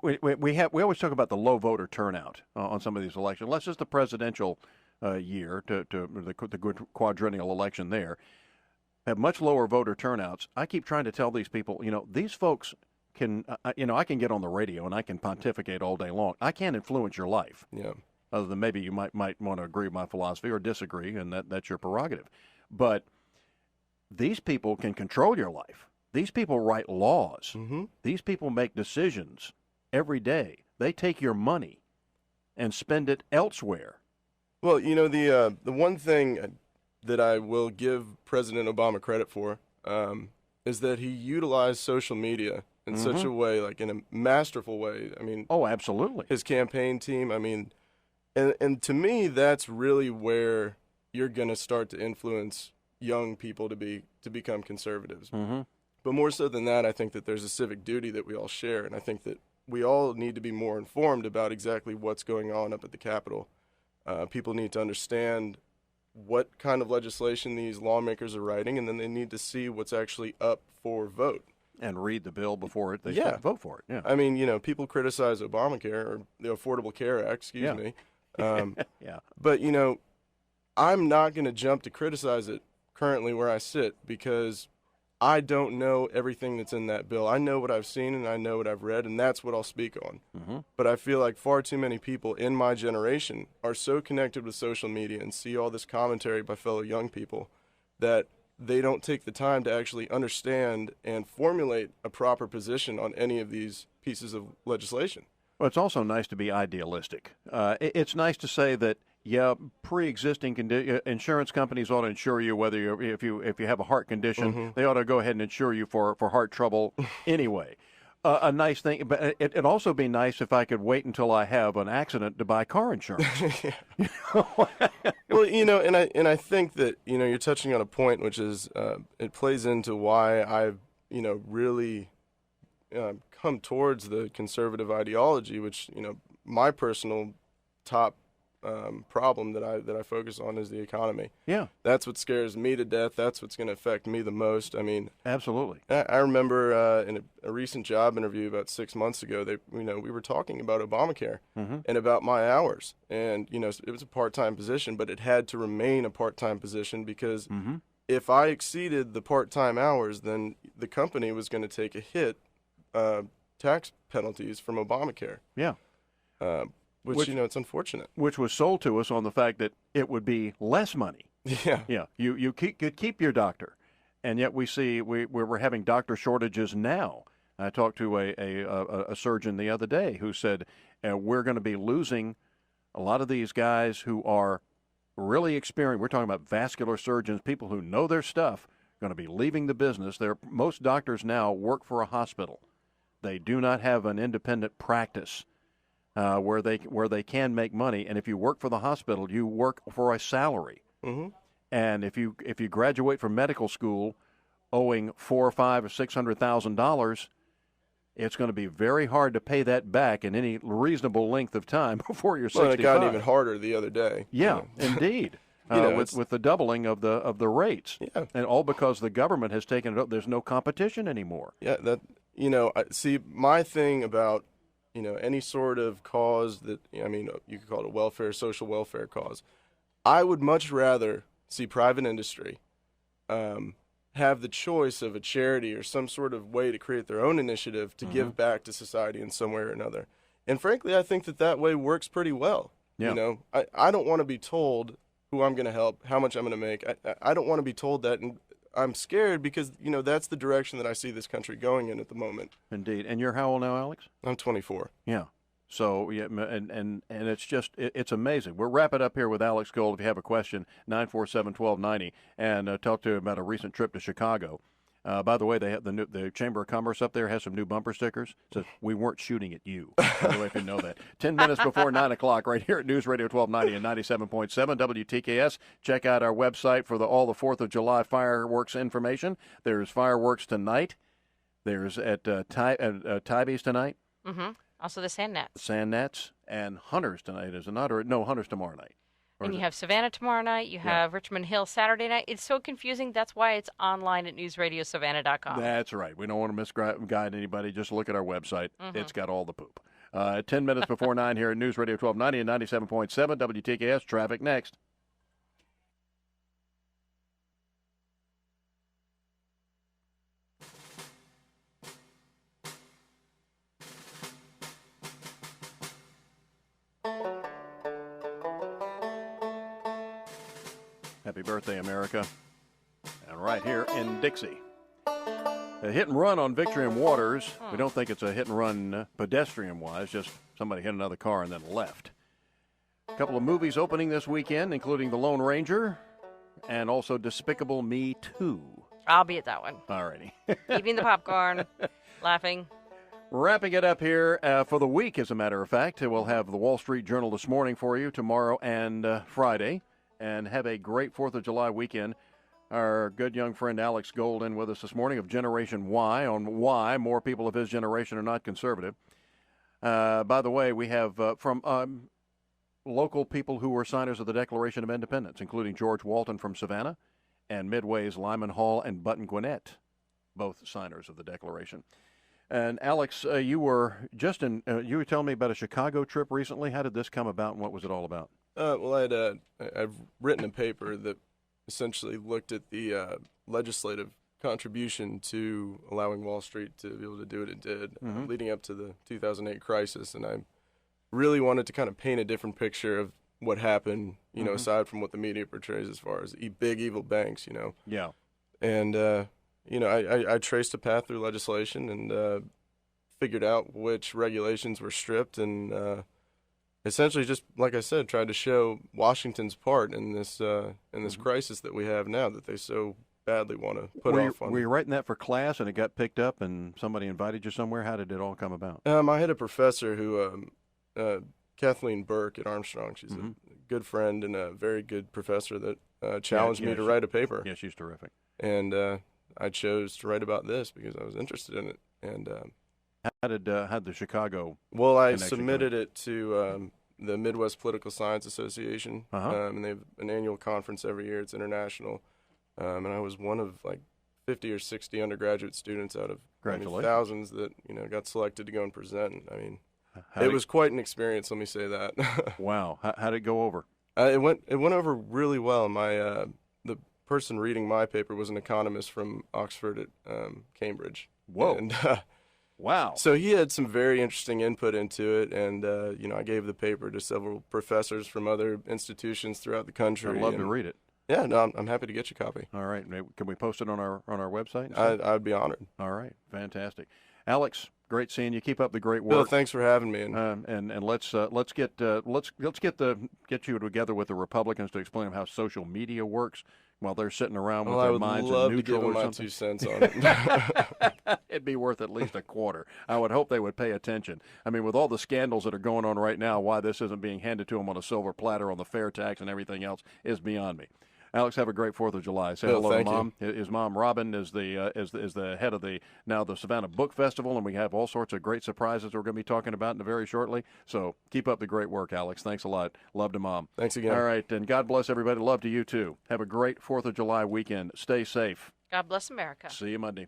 we always talk about the low voter turnout on some of these elections. Let's just the presidential year to the good quadrennial election there have much lower voter turnouts. I keep trying to tell these people, these folks can, I can get on the radio and I can pontificate all day long. I can't influence your life. Yeah. Other than maybe you might want to agree with my philosophy or disagree, and that's your prerogative. But these people can control your life. These people write laws. Mm-hmm. These people make decisions every day. They take your money and spend it elsewhere. Well, the one thing that I will give President Obama credit for is that he utilized social media in such a way, like in a masterful way. I mean, oh, absolutely. His campaign team. I mean, and to me, that's really where you're going to start to influence young people to become conservatives. Mm-hmm. But more so than that, I think that there's a civic duty that we all share, and I think that we all need to be more informed about exactly what's going on up at the Capitol. People need to understand what kind of legislation these lawmakers are writing, and then they need to see what's actually up for vote. And read the bill before they vote for it. Yeah. I mean, people criticize Obamacare or the Affordable Care Act, excuse me. Yeah. But, I'm not going to jump to criticize it currently where I sit because I don't know everything that's in that bill. I know what I've seen and I know what I've read, and that's what I'll speak on. Mm-hmm. But I feel like far too many people in my generation are so connected with social media and see all this commentary by fellow young people that they don't take the time to actually understand and formulate a proper position on any of these pieces of legislation. Well, it's also nice to be idealistic. It's nice to say that, pre-existing insurance companies ought to insure you whether if you have a heart condition, they ought to go ahead and insure you for heart trouble anyway. A nice thing, but it'd also be nice if I could wait until I have an accident to buy car insurance. Well, and I think that you're touching on a point which is it plays into why I've really come towards the conservative ideology, which my personal top problem that I focus on is the economy. Yeah, that's what scares me to death. That's what's going to affect me the most. I mean, absolutely. I remember in a recent job interview about 6 months ago, we were talking about Obamacare and about my hours, and it was a part-time position, but it had to remain a part-time position because if I exceeded the part-time hours, then the company was going to take a hit, tax penalties from Obamacare. Yeah. Which it's unfortunate. Which was sold to us on the fact that it would be less money. Yeah. Yeah. You could keep your doctor, and yet we see we're having doctor shortages now. I talked to a surgeon the other day who said we're going to be losing a lot of these guys who are really experienced. We're talking about vascular surgeons, people who know their stuff, going to be leaving the business. Most doctors now work for a hospital. They do not have an independent practice. Where they can make money, and if you work for the hospital, you work for a salary. Mm-hmm. And if you graduate from medical school, owing $400,000 or $500,000 or $600,000, it's going to be very hard to pay that back in any reasonable length of time before you're 65. Well, it got even harder the other day. Yeah, indeed. With the doubling of the rates, and all because the government has taken it up. There's no competition anymore. Yeah, see, my thing about any sort of cause that, you could call it a social welfare cause. I would much rather see private industry have the choice of a charity or some sort of way to create their own initiative to give back to society in some way or another. And frankly, I think that way works pretty well. Yeah. I don't want to be told who I'm going to help, how much I'm going to make. I don't want to be told that, and I'm scared because, that's the direction that I see this country going in at the moment. Indeed. And you're how old now, Alex? I'm 24. Yeah. So, and it's amazing. We'll wrap it up here with Alex Gold. If you have a question, 947-1290, and talk to him about a recent trip to Chicago. By the way, they have the Chamber of Commerce up there has some new bumper stickers. It says, "We weren't shooting at you." By the way, if you know that. 10 minutes before 9 o'clock right here at News Radio 1290 and 97.7 WTKS. Check out our website for all the 4th of July fireworks information. There's fireworks tonight. There's at Tybie's tonight. Mm-hmm. Also the Sand Gnats. Sand Gnats and Hunters tonight, is it not? Or no, Hunters tomorrow night. Or And is you it- have Savannah tomorrow night. You have Richmond Hill Saturday night. It's so confusing. That's why it's online at newsradiosavannah.com. That's right. We don't want to misguide anybody. Just look at our website. Mm-hmm. It's got all the poop. 10 minutes before 9 here at News Radio 1290 and 97.7 WTKS. Traffic next. Happy birthday, America. And right here in Dixie. A hit and run on Victory and Waters. We don't think it's a hit and run pedestrian-wise, just somebody hit another car and then left. A couple of movies opening this weekend, including The Lone Ranger and also Despicable Me 2. I'll be at that one. All righty. Eating the popcorn, laughing. Wrapping it up here for the week, as a matter of fact. We'll have the Wall Street Journal this morning for you tomorrow and Friday. And have a great 4th of July weekend. Our good young friend Alex Golden with us this morning of Generation Y on why more people of his generation are not conservative. By the way, we have from local people who were signers of the Declaration of Independence, including George Walton from Savannah and Midway's Lyman Hall and Button Gwinnett, both signers of the Declaration. And Alex, you were just you were telling me about a Chicago trip recently. How did this come about and what was it all about? Well, I've written a paper that essentially looked at the legislative contribution to allowing Wall Street to be able to do what it did leading up to the 2008 crisis, and I really wanted to kind of paint a different picture of what happened, you know, aside from what the media portrays as far as big evil banks, you know. Yeah. And you know, I traced a path through legislation and figured out which regulations were stripped and essentially, just like I said, tried to show Washington's part in this crisis that we have now that they so badly want to put off on. Were you writing that for class and it got picked up and somebody invited you somewhere? How did it all come about? I had a professor who, Kathleen Burke at Armstrong. She's a good friend and a very good professor that challenged me to write a paper. Yeah, she's terrific. And I chose to write about this because I was interested in it. And how did the Chicago? Well, I connection submitted it to the Midwest Political Science Association, and they have an annual conference every year. It's international, and I was one of like 50 or 60 undergraduate students out of thousands that got selected to go and present. I mean, it was quite an experience. Let me say that. Wow, how did it go over? It went over really well. My the person reading my paper was an economist from Oxford at Cambridge. Whoa. And, wow. So he had some very interesting input into it, and I gave the paper to several professors from other institutions throughout the country. I'd love to read it. Yeah, no, I'm happy to get you a copy. All right, can we post it on our website? I'd be honored. All right, fantastic. Alex, great seeing you. Keep up the great work. Bill, thanks for having me. And let's get you together with the Republicans to explain how social media works while they're sitting around with their minds in neutral or something. I would love to give them my 2 cents on it. It'd be worth at least a quarter. I would hope they would pay attention. I mean, with all the scandals that are going on right now, why this isn't being handed to them on a silver platter on the fair tax and everything else is beyond me. Alex, have a great 4th of July. Say Bill, hello to thank Mom. His mom, Robin, is the head of the Savannah Book Festival, and we have all sorts of great surprises we're going to be talking about in very shortly. So keep up the great work, Alex. Thanks a lot. Love to Mom. Thanks again. All right, and God bless everybody. Love to you, too. Have a great 4th of July weekend. Stay safe. God bless America. See you Monday.